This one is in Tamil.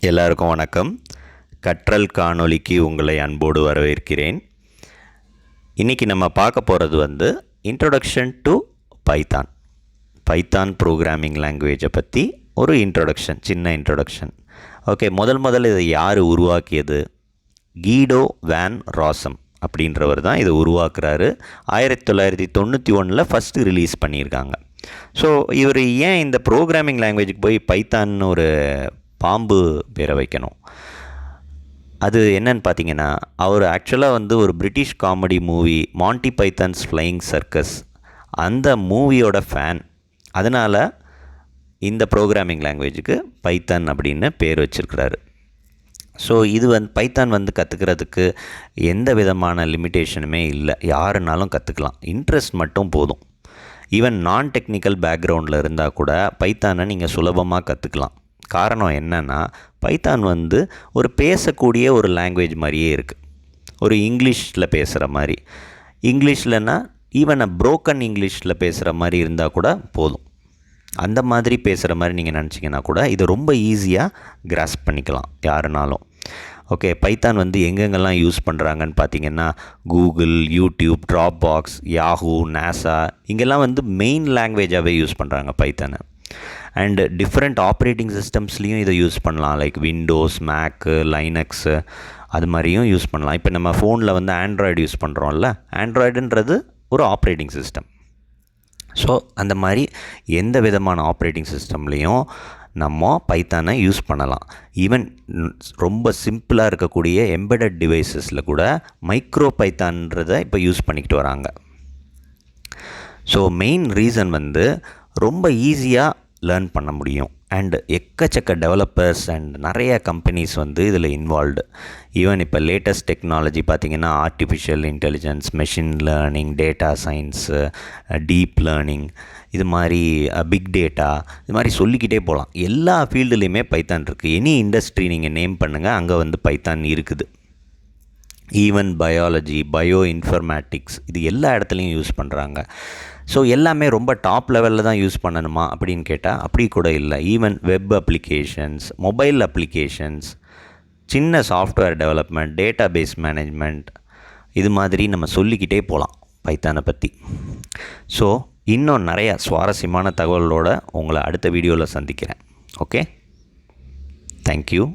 எல்லாருக்கும் வணக்கம். கற்றல் காணொளிக்கு உங்களை அன்போடு வரவேற்கிறேன். இன்றைக்கி நம்ம பார்க்க போகிறது introduction to Python. Python programming லாங்குவேஜை பற்றி ஒரு இன்ட்ரோடக்ஷன், சின்ன இன்ட்ரோடக்ஷன். ஓகே, முதல்ல இதை யார் உருவாக்கியது? கீடோ வேன் ராசம் அப்படின்றவர் தான் இதை உருவாக்குறாரு. 1991 ஃபஸ்ட்டு ரிலீஸ் பண்ணியிருக்காங்க. ஸோ இவர் ஏன் இந்த ப்ரோக்ராமிங் லாங்குவேஜுக்கு போய் பைத்தான்னு ஒரு பாம்பு பேரை வைக்கணும்? அது என்னன்னு பார்த்தீங்கன்னா, அவர் ஆக்சுவலாக ஒரு British comedy movie Monte pythons flying circus, அந்த மூவியோட ஃபேன். அதனால் இந்த ப்ரோக்ராமிங் லாங்குவேஜுக்கு பைத்தான் அப்படின்னு பேர் வச்சிருக்கிறாரு. ஸோ இது பைத்தான் கற்றுக்கிறதுக்கு எந்த விதமான லிமிட்டேஷனுமே இல்லை. யாருனாலும் கற்றுக்கலாம், இன்ட்ரெஸ்ட் மட்டும் போதும். ஈவன் நான் டெக்னிக்கல் பேக்ரவுண்டில் இருந்தால் கூட பைத்தானை நீங்கள் சுலபமாக கற்றுக்கலாம். காரணம் என்னென்னா, பைத்தான் ஒரு பேசக்கூடிய ஒரு லாங்குவேஜ் மாதிரியே இருக்குது. ஒரு இங்கிலீஷில் பேசுகிற மாதிரி, இங்கிலீஷ்லனா ஈவன் ப்ரோக்கன் இங்கிலீஷில் பேசுகிற மாதிரி இருந்தால் கூட போதும். அந்த மாதிரி பேசுகிற மாதிரி நீங்கள் நினச்சிங்கன்னா கூட இதை ரொம்ப ஈஸியாக கிராஸ்ப் பண்ணிக்கலாம் யாருனாலும். ஓகே, பைத்தான் எங்கெங்கெல்லாம் யூஸ் பண்ணுறாங்கன்னு பார்த்தீங்கன்னா, Google, YouTube, drop box, Yahoo, NASA, இங்கெல்லாம் மெயின் லாங்குவேஜாகவே யூஸ் பண்ணுறாங்க பைத்தானை. அண்டு டிஃப்ரெண்ட் ஆப்ரேட்டிங் சிஸ்டம்ஸ்லேயும் இதை யூஸ் பண்ணலாம். லைக் விண்டோஸ், மேக்கு, லைனக்ஸு, அது மாதிரியும் யூஸ் பண்ணலாம். இப்போ நம்ம ஃபோனில் ஆண்ட்ராய்டு யூஸ் பண்ணுறோம்ல, ஆண்ட்ராய்டுன்றது ஒரு ஆப்ரேட்டிங் சிஸ்டம். ஸோ அந்த மாதிரி எந்த விதமான ஆப்ரேட்டிங் சிஸ்டம்லேயும் நம்ம பைத்தானை யூஸ் பண்ணலாம். ஈவன் ரொம்ப சிம்பிளாக இருக்கக்கூடிய எம்பெடட் டிவைசஸில் கூட மைக்ரோ பைத்தான்றதை இப்போ யூஸ் பண்ணிக்கிட்டு வராங்க. ஸோ மெயின் ரீசன் ரொம்ப ஈஸியாக லேர்ன் பண்ண முடியும். அண்டு எக்கச்சக்க டெவலப்பர்ஸ் அண்ட் நிறைய கம்பெனிஸ் இதில் இன்வால்வ்டு. ஈவன் இப்போ லேட்டஸ்ட் டெக்னாலஜி பார்த்திங்கன்னா, artificial intelligence, machine learning, data science, deep learning, இது மாதிரி பிக் டேட்டா, இது மாதிரி சொல்லிக்கிட்டே போகலாம். எல்லா ஃபீல்டுலேயுமே பைத்தான் இருக்குது. எனி இண்டஸ்ட்ரி நீங்கள் நேம் பண்ணுங்கள், அங்கே பைத்தான் இருக்குது. ஈவன் பயாலஜி, பயோ இன்ஃபர்மேட்டிக்ஸ், இது எல்லா இடத்துலையும் யூஸ் பண்ணுறாங்க. ஸோ எல்லாமே ரொம்ப டாப் லெவலில் தான் யூஸ் பண்ணணுமா அப்படின்னு கேட்டால் அப்படி கூட இல்லை. Even web applications, mobile applications, சின்ன software development, database management, இது மாதிரி நம்ம சொல்லிக்கிட்டே போகலாம் பைத்தானை பற்றி. ஸோ இன்னும் நிறையா சுவாரஸ்யமான தகவலோடு உங்களை அடுத்த வீடியோவில் சந்திக்கிறேன். Okay, thank you.